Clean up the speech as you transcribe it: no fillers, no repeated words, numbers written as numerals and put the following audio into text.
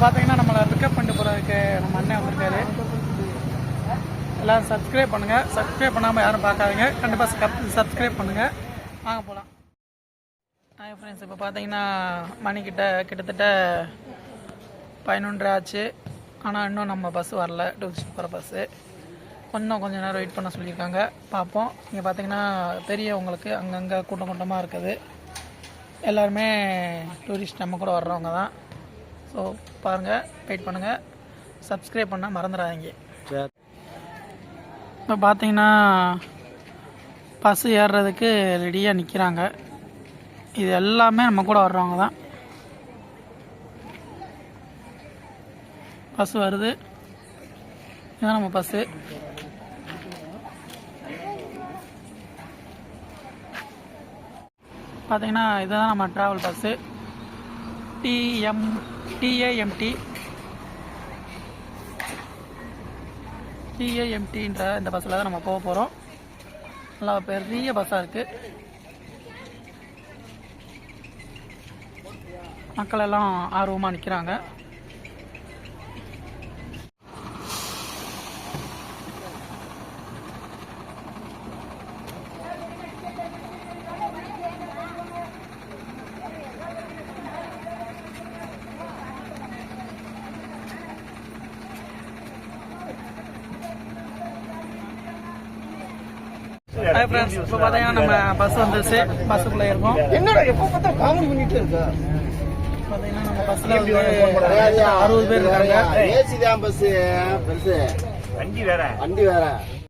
பார்த்தீங்கன்னா நம்மளை பிக்கப் பண்ணிட்டு போகிறதுக்கு நம்ம அண்ணன் வந்திருக்காரு. எல்லோரும் சப்ஸ்கிரைப் பண்ணுங்கள். சப்ஸ்கிரைப் பண்ணாமல் யாரும் பார்க்காதீங்க. கண்டிப்பாக சப்ஸ்கிரைப் பண்ணுங்கள். வாங்க போகலாம். ஹாய் ஃப்ரெண்ட்ஸ், இப்போ பார்த்தீங்கன்னா கிட்டத்தட்ட 11:30 ஆச்சு. ஆனால் இன்னும் நம்ம பஸ் வரல. டூரிஸ்ட் போகிற பஸ்ஸு கொஞ்சம் நேரம் வெயிட் பண்ண சொல்லியிருக்காங்க. பார்ப்போம். இங்கே பார்த்தீங்கன்னா பெரியவங்களுக்கு அங்கங்கே கூட்டமாக இருக்குது. எல்லாருமே டூரிஸ்ட் நம்ம கூட வர்றவங்க தான். ஸோ பாருங்கள், வெயிட் பண்ணுங்கள், சப்ஸ்கிரைப் பண்ண மறந்துடாதீங்க. இப்போ பார்த்தீங்கன்னா பஸ்ஸு ஏறுறதுக்கு ரெடியாக நிற்கிறாங்க. இது எல்லாமே நம்ம கூட வர்றவங்க தான். பஸ் வருது. இதுதான் நம்ம பஸ்ஸு. பார்த்தீங்கன்னா இதுதான் நம்ம ட்ராவல் பஸ்ஸு. TAMTன்ற இந்த பஸ்ஸில் தான் நம்ம போக போகிறோம். நல்லா பெரிய பஸ்ஸாக இருக்குது. மக்கள் எல்லாம் ஆர்வமாக நிற்கிறாங்க. ஹாய் ஃப்ரெண்ட்ஸ், இப்போ பார்த்தீங்கன்னா நம்ம பஸ் வந்துருச்சு. பஸ்ஸுக்குள்ளே இருக்கோம். என்னடா எப்போ பார்த்தா காமெடி பண்ணிட்டு இருக்கா? பார்த்தீங்கன்னா நம்ம பஸ்ஸில் 60 பேர் இருக்காங்க. ஏசி தான் பஸ் பெருசு, வண்டி வேற